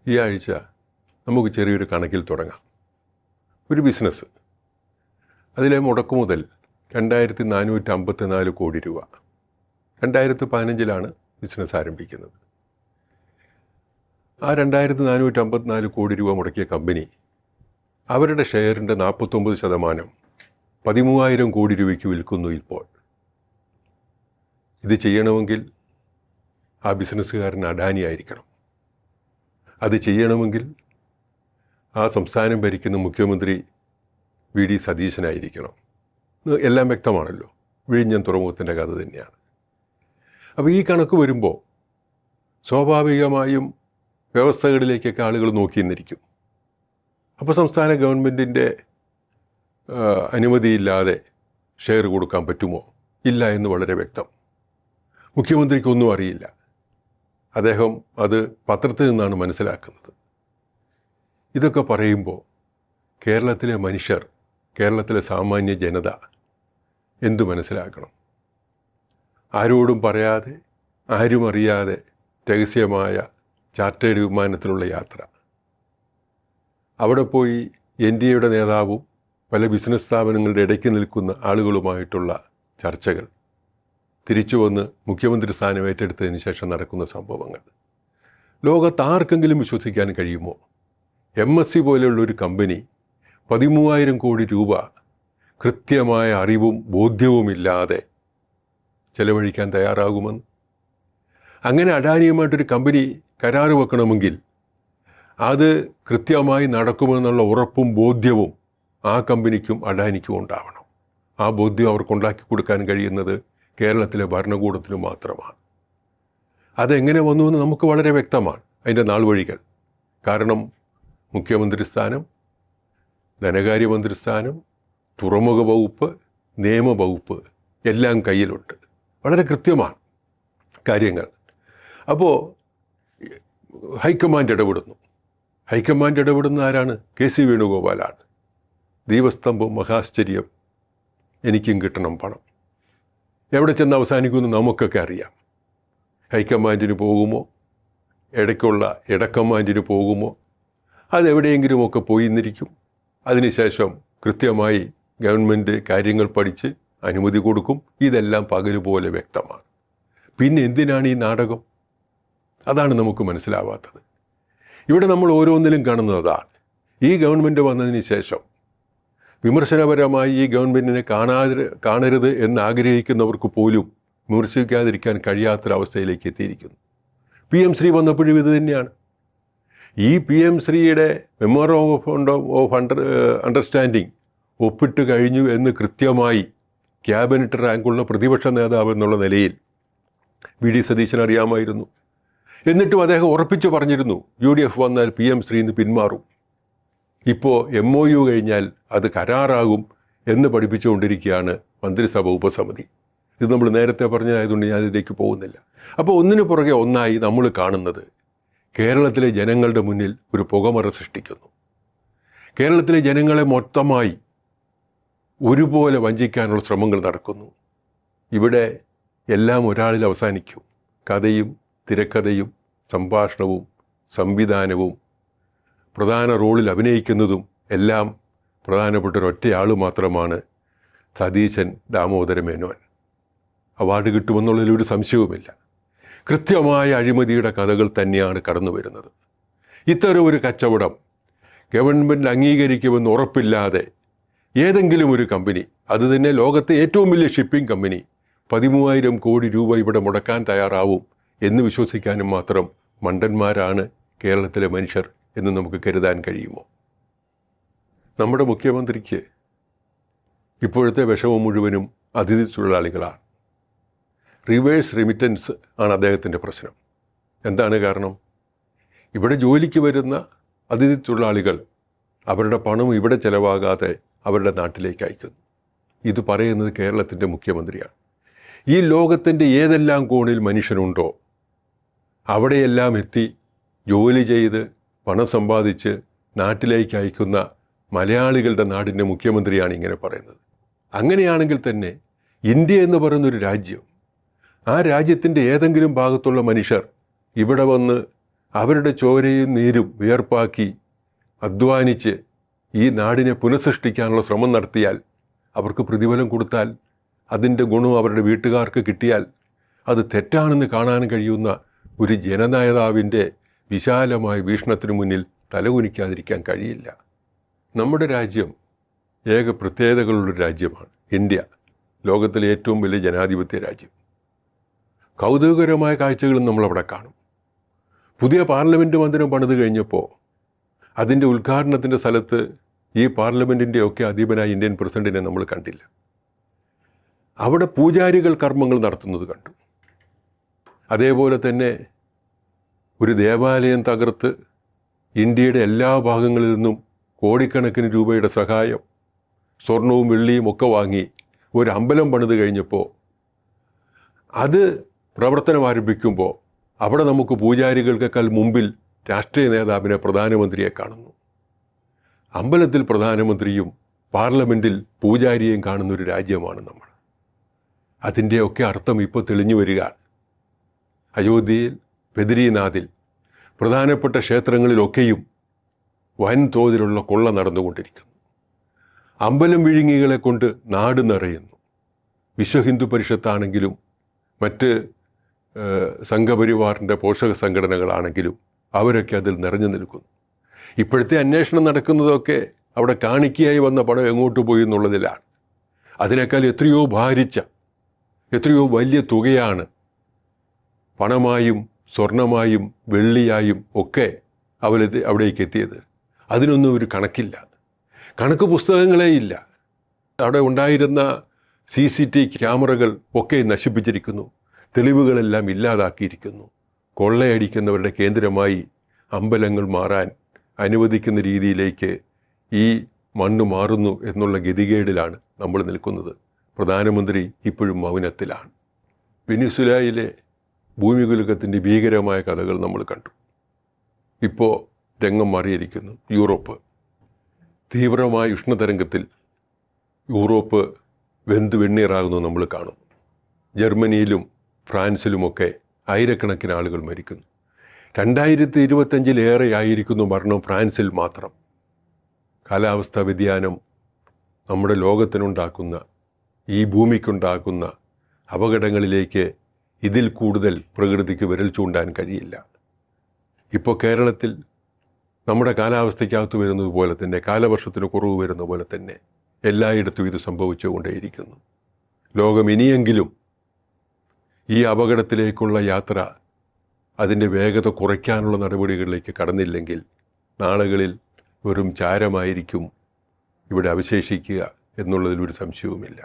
ഈ ആഴ്ച നമുക്ക് ചെറിയൊരു കണക്കിൽ തുടങ്ങാം. ഒരു ബിസിനസ്, അതിലെ മുടക്കുമുതൽ 2454 കോടി രൂപ. 2015 ബിസിനസ് ആരംഭിക്കുന്നത്. ആ 2454 കോടി രൂപ മുടക്കിയ കമ്പനി അവരുടെ ഷെയറിൻ്റെ 49% 13,000 കോടി രൂപയ്ക്ക് വിൽക്കുന്നു ഇപ്പോൾ. ഇത് ചെയ്യണമെങ്കിൽ ആ ബിസിനസ്സുകാരൻ അഡാനി ആയിരിക്കണം. അത് ചെയ്യണമെങ്കിൽ ആ സംസ്ഥാനം ഭരിക്കുന്ന മുഖ്യമന്ത്രി വി ഡി സതീശനായിരിക്കണം. എല്ലാം വ്യക്തമാണല്ലോ. വിഴിഞ്ഞം തുറമുഖത്തിൻ്റെ കഥ തന്നെയാണ്. അപ്പോൾ ഈ കണക്ക് വരുമ്പോൾ സ്വാഭാവികമായും വ്യവസ്ഥകളിലേക്കൊക്കെ ആളുകൾ നോക്കിയെന്നിരിക്കും. അപ്പോൾ സംസ്ഥാന ഗവൺമെൻറ്റിൻ്റെ അനുമതിയില്ലാതെ ഷെയർ കൊടുക്കാൻ പറ്റുമോ? ഇല്ല എന്ന് വളരെ വ്യക്തം. മുഖ്യമന്ത്രിക്കൊന്നും അറിയില്ല. അദ്ദേഹം അത് പത്രത്തിൽ നിന്നാണ് മനസ്സിലാക്കുന്നത്. ഇതൊക്കെ പറയുമ്പോൾ കേരളത്തിലെ മനുഷ്യർ, കേരളത്തിലെ സാമാന്യ ജനത എന്തു മനസ്സിലാക്കണം? ആരോടും പറയാതെ, ആരും അറിയാതെ രഹസ്യമായ ചാർട്ടേഡ് വിമാനത്തിലുള്ള യാത്ര. അവിടെ പോയി NDAയുടെ നേതാവും പല ബിസിനസ് സ്ഥാപനങ്ങളുടെ ഇടയ്ക്ക് നിൽക്കുന്ന ആളുകളുമായിട്ടുള്ള ചർച്ചകൾ, തിരിച്ചു വന്ന് മുഖ്യമന്ത്രി സ്ഥാനം ഏറ്റെടുത്തതിന് ശേഷം നടക്കുന്ന സംഭവങ്ങൾ ലോകത്ത് ആർക്കെങ്കിലും വിശ്വസിക്കാൻ കഴിയുമോ? MSC പോലെയുള്ളൊരു കമ്പനി 13,000 കോടി രൂപ കൃത്യമായ അറിവും ബോധ്യവുമില്ലാതെ ചെലവഴിക്കാൻ തയ്യാറാകുമെന്ന്? അങ്ങനെ അഡാനിയുമായിട്ടൊരു കമ്പനി കരാറ് വെക്കണമെങ്കിൽ അത് കൃത്യമായി നടക്കുമെന്നുള്ള ഉറപ്പും ബോധ്യവും ആ കമ്പനിക്കും അഡാനിക്കും ഉണ്ടാവണം. ആ ബോധ്യം അവർക്കുണ്ടാക്കി കൊടുക്കാൻ കഴിയുന്നത് കേരളത്തിലെ ഭരണകൂടത്തിന് മാത്രമാണ്. അതെങ്ങനെ വന്നു എന്ന് നമുക്ക് വളരെ വ്യക്തമാണ്, അതിൻ്റെ നാൾ വഴികൾ. കാരണം മുഖ്യമന്ത്രി സ്ഥാനം, ധനകാര്യമന്ത്രി സ്ഥാനം, തുറമുഖ വകുപ്പ്, നിയമവകുപ്പ് എല്ലാം കയ്യിലുണ്ട്. വളരെ കൃത്യമാണ് കാര്യങ്ങൾ. അപ്പോൾ ഹൈക്കമാൻഡ് ഇടപെടുന്നു. ഹൈക്കമാൻഡ് ഇടപെടുന്ന ആരാണ്? KC വേണുഗോപാലാണ്. ദീപസ്തംഭം, മഹാശ്ചര്യം, എനിക്കും കിട്ടണം പണം. എവിടെ ചെന്ന് അവസാനിക്കുമെന്ന് നമുക്കൊക്കെ അറിയാം. ഹൈക്കമാൻഡിന് പോകുമോ? ഇടയ്ക്കുള്ള ഇടക്കമാൻഡിന് പോകുമോ? അതെവിടെയെങ്കിലുമൊക്കെ പോയി നിന്നിരിക്കും. അതിനുശേഷം കൃത്യമായി ഗവൺമെൻറ് കാര്യങ്ങൾ പഠിച്ച് അനുമതി കൊടുക്കും. ഇതെല്ലാം പകലുപോലെ വ്യക്തമാണ്. പിന്നെ എന്തിനാണ് ഈ നാടകം? അതാണ് നമുക്ക് മനസ്സിലാവാത്തത്. ഇവിടെ നമ്മൾ ഓരോന്നിലും കാണുന്നതാണ്. ഈ ഗവൺമെൻറ് വന്നതിന് ശേഷം വിമർശനപരമായി ഈ ഗവൺമെൻറ്റിനെ കാണരുത് എന്ന് ആഗ്രഹിക്കുന്നവർക്ക് പോലും വിമർശിക്കാതിരിക്കാൻ കഴിയാത്തൊരവസ്ഥയിലേക്ക് എത്തിയിരിക്കുന്നു. PM ശ്രീ വന്നപ്പോഴും ഇത് തന്നെയാണ്. ഈ PM ശ്രീയുടെ മെമ്മോറണ്ടം ഓഫ് അണ്ടർസ്റ്റാൻഡിങ് ഒപ്പിട്ട് കഴിഞ്ഞു എന്ന് കൃത്യമായി ക്യാബിനറ്റ് റാങ്കുള്ള പ്രതിപക്ഷ നേതാവ് എന്നുള്ള നിലയിൽ വി.ഡി. സതീശൻ അറിയാമായിരുന്നു. എന്നിട്ടും അദ്ദേഹം ഉറപ്പിച്ചു പറഞ്ഞിരുന്നു, UDF വന്നാൽ PM ശ്രീ നിന്ന് പിന്മാറും. ഇപ്പോൾ MOU കഴിഞ്ഞാൽ അത് കരാറാകും എന്ന് പഠിപ്പിച്ചുകൊണ്ടിരിക്കുകയാണ് മന്ത്രിസഭ ഉപസമിതി. ഇത് നമ്മൾ നേരത്തെ പറഞ്ഞതായതുകൊണ്ട് ഞാൻ അതിലേക്ക് പോകുന്നില്ല. അപ്പോൾ ഒന്നിനു പുറകെ ഒന്നായി നമ്മൾ കാണുന്നത് കേരളത്തിലെ ജനങ്ങളുടെ മുന്നിൽ ഒരു പുകമറ സൃഷ്ടിക്കുന്നു. കേരളത്തിലെ ജനങ്ങളെ മൊത്തമായി ഒരുപോലെ വഞ്ചിക്കാനുള്ള ശ്രമങ്ങൾ നടക്കുന്നു. ഇവിടെ എല്ലാം ഒരാളിൽ അവസാനിക്കും. കഥയും തിരക്കഥയും സംഭാഷണവും സംവിധാനവും പ്രധാന റോളിൽ അഭിനയിക്കുന്നതും എല്ലാം പ്രധാനപ്പെട്ട ഒരൊറ്റയാൾ മാത്രമാണ്, സതീശൻ ദാമോദര മേനോൻ. അവാർഡ് കിട്ടുമെന്നുള്ളതിലൊരു സംശയവുമില്ല. കൃത്യമായ അഴിമതിയുടെ കഥകൾ തന്നെയാണ് കടന്നു വരുന്നത്. ഇത്തരം ഒരു കച്ചവടം ഗവൺമെൻറ് അംഗീകരിക്കുമെന്ന് ഉറപ്പില്ലാതെ ഏതെങ്കിലും ഒരു കമ്പനി, അത് തന്നെ ലോകത്തെ ഏറ്റവും വലിയ ഷിപ്പിംഗ് കമ്പനി, 13,000 കോടി രൂപ ഇവിടെ മുടക്കാൻ തയ്യാറാവും എന്ന് വിശ്വസിക്കാനും മാത്രം മണ്ടന്മാരാണ് കേരളത്തിലെ മനുഷ്യർ എന്ന് നമുക്ക് കരുതാൻ കഴിയുമോ? നമ്മുടെ മുഖ്യമന്ത്രിക്ക് ഇപ്പോഴത്തെ വിഷമം മുഴുവനും അതിഥി തൊഴിലാളികളാണ്. റിവേഴ്സ് റെമിറ്റൻസ് ആണ് അദ്ദേഹത്തിൻ്റെ പ്രശ്നം. എന്താണ് കാരണം? ഇവിടെ ജോലിക്ക് വരുന്ന അതിഥി തൊഴിലാളികൾ അവരുടെ പണം ഇവിടെ ചിലവാകാതെ അവരുടെ നാട്ടിലേക്ക് അയക്കുന്നു. ഇത് പറയുന്നത് കേരളത്തിൻ്റെ മുഖ്യമന്ത്രിയാണ്. ഈ ലോകത്തിൻ്റെ ഏതെല്ലാം കോണിൽ മനുഷ്യനുണ്ടോ അവിടെയെല്ലാം എത്തി ജോലി ചെയ്ത് പണം സമ്പാദിച്ച് നാട്ടിലേക്ക് അയക്കുന്ന മലയാളികളുടെ നാടിൻ്റെ മുഖ്യമന്ത്രിയാണ് ഇങ്ങനെ പറയുന്നത്. അങ്ങനെയാണെങ്കിൽ തന്നെ ഇന്ത്യ എന്ന് പറയുന്നൊരു രാജ്യം, ആ രാജ്യത്തിൻ്റെ ഏതെങ്കിലും ഭാഗത്തുള്ള മനുഷ്യർ ഇവിടെ വന്ന് അവരുടെ ചോരയും നീരും വിയർപ്പാക്കി അധ്വാനിച്ച് ഈ നാടിനെ പുനഃസൃഷ്ടിക്കാനുള്ള ശ്രമം നടത്തിയാൽ, അവർക്ക് പ്രതിഫലം കൊടുത്താൽ, അതിൻ്റെ ഗുണം അവരുടെ വീട്ടുകാർക്ക് കിട്ടിയാൽ, അത് തെറ്റാണെന്ന് കാണാൻ കഴിയുന്ന ഒരു ജനനേതാവിൻ്റെ വിശാലമായ വീക്ഷണത്തിനു മുന്നിൽ തലകുനിക്കാതിരിക്കാൻ കഴിയില്ല. നമ്മുടെ രാജ്യം ഏക പ്രത്യേകതകളുള്ളൊരു രാജ്യമാണ് ഇന്ത്യ. ലോകത്തിലെ ഏറ്റവും വലിയ ജനാധിപത്യ രാജ്യം. കൗതുകകരമായ കാഴ്ചകളും നമ്മളവിടെ കാണും. പുതിയ പാർലമെൻറ്റ് മന്ദിരം പണിത് കഴിഞ്ഞപ്പോൾ അതിൻ്റെ ഉദ്ഘാടനത്തിൻ്റെ സ്ഥലത്ത് ഈ പാർലമെൻറ്റിൻ്റെയൊക്കെ അധീപനായ ഇന്ത്യൻ പ്രസിഡന്റിനെ നമ്മൾ കണ്ടില്ല. അവിടെ പൂജാരികൾ കർമ്മങ്ങൾ നടത്തുന്നത് കണ്ടു. അതേപോലെ തന്നെ ഒരു ദേവാലയം തകർത്ത് ഇന്ത്യയുടെ എല്ലാ ഭാഗങ്ങളിൽ നിന്നും കോടിക്കണക്കിന് രൂപയുടെ സഹായം, സ്വർണവും വെള്ളിയും ഒക്കെ വാങ്ങി ഒരു അമ്പലം പണിത് കഴിഞ്ഞപ്പോൾ അത് പ്രവർത്തനം ആരംഭിക്കുമ്പോൾ അവിടെ നമുക്ക് പൂജാരികൾക്കേക്കാൾ മുമ്പിൽ രാഷ്ട്രീയ നേതാവിനെ, പ്രധാനമന്ത്രിയെ കാണുന്നു. അമ്പലത്തിൽ പ്രധാനമന്ത്രിയും പാർലമെൻറ്റിൽ പൂജാരിയെയും കാണുന്നൊരു രാജ്യമാണ് നമ്മൾ. അതിൻ്റെയൊക്കെ അർത്ഥം ഇപ്പോൾ തെളിഞ്ഞു വരികയാണ്. അയോധ്യയിൽ, ബദരീനാഥിൽ, പ്രധാനപ്പെട്ട ക്ഷേത്രങ്ങളിലൊക്കെയും വൻതോതിലുള്ള കൊള്ള നടന്നുകൊണ്ടിരിക്കുന്നു. അമ്പലം വിഴുങ്ങികളെ കൊണ്ട് നാട് നിറയുന്നു. വിശ്വ ഹിന്ദു പരിഷത്താണെങ്കിലും മറ്റ് സംഘപരിവാറിൻ്റെ പോഷക സംഘടനകളാണെങ്കിലും അവരൊക്കെ അതിൽ നിറഞ്ഞു നിൽക്കുന്നു. ഇപ്പോഴത്തെ അന്വേഷണം നടക്കുന്നതൊക്കെ അവിടെ കാണിക്കയായി വന്ന പണം എങ്ങോട്ട് പോയി എന്നുള്ളതിലാണ്. അതിനേക്കാൾ എത്രയോ ഭാരിച്ച, എത്രയോ വലിയ തുകയാണ് പണമായും സ്വർണമായും വെള്ളിയായും ഒക്കെ അവിടേക്ക് എത്തിയത്. അതിനൊന്നും ഒരു കണക്കില്ല. കണക്ക് പുസ്തകങ്ങളേ ഇല്ല. അവിടെ ഉണ്ടായിരുന്ന CCTV ക്യാമറകൾ ഒക്കെ നശിപ്പിച്ചിരിക്കുന്നു. തെളിവുകളെല്ലാം ഇല്ലാതാക്കിയിരിക്കുന്നു. കൊള്ളയടിക്കുന്നവരുടെ കേന്ദ്രമായി അമ്പലങ്ങൾ മാറാൻ അനുവദിക്കുന്ന രീതിയിലേക്ക് ഈ മണ്ണ് മാറുന്നു എന്നുള്ള ഗതികേടിലാണ് നമ്മൾ നിൽക്കുന്നത്. പ്രധാനമന്ത്രി ഇപ്പോഴും മൗനത്തിലാണ്. വെനിസ്വേലയിലെ ഭൂമികുലുക്കത്തിൻ്റെ ഭീകരമായ കഥകൾ നമ്മൾ കണ്ടു. ഇപ്പോൾ രംഗം മാറിയിരിക്കുന്നു യൂറോപ്പ്. തീവ്രമായ ഉഷ്ണതരംഗത്തിൽ യൂറോപ്പ് വെണ്ണീറാകുന്നു നമ്മൾ കാണുന്നു. ജർമ്മനിയിലും ഫ്രാൻസിലുമൊക്കെ ആയിരക്കണക്കിന് ആളുകൾ മരിക്കുന്നു. 2025 ആയിരിക്കുന്നു മരണം ഫ്രാൻസിൽ മാത്രം. കാലാവസ്ഥാ വ്യതിയാനം നമ്മുടെ ലോകത്തിനുണ്ടാക്കുന്ന, ഈ ഭൂമിക്കുണ്ടാക്കുന്ന അപകടങ്ങളിലേക്ക് ഇതിൽ കൂടുതൽ പ്രകൃതിക്ക് വിരൽ ചൂണ്ടാൻ കഴിയില്ല. ഇപ്പോൾ കേരളത്തിൽ നമ്മുടെ കാലാവസ്ഥയ്ക്കകത്ത് വരുന്നത് പോലെ തന്നെ, കാലവർഷത്തിന് കുറവ് വരുന്ന പോലെ തന്നെ എല്ലായിടത്തും ഇത് സംഭവിച്ചുകൊണ്ടേയിരിക്കുന്നു. ലോകം ഇനിയെങ്കിലും ഈ അപകടത്തിലേക്കുള്ള യാത്ര, അതിൻ്റെ വേഗത കുറയ്ക്കാനുള്ള നടപടികളിലേക്ക് കടന്നില്ലെങ്കിൽ നാളുകളിൽ വെറും ചാരമായിരിക്കും ഇവിടെ അവശേഷിക്കുക എന്നുള്ളതിലൊരു സംശയവുമില്ല.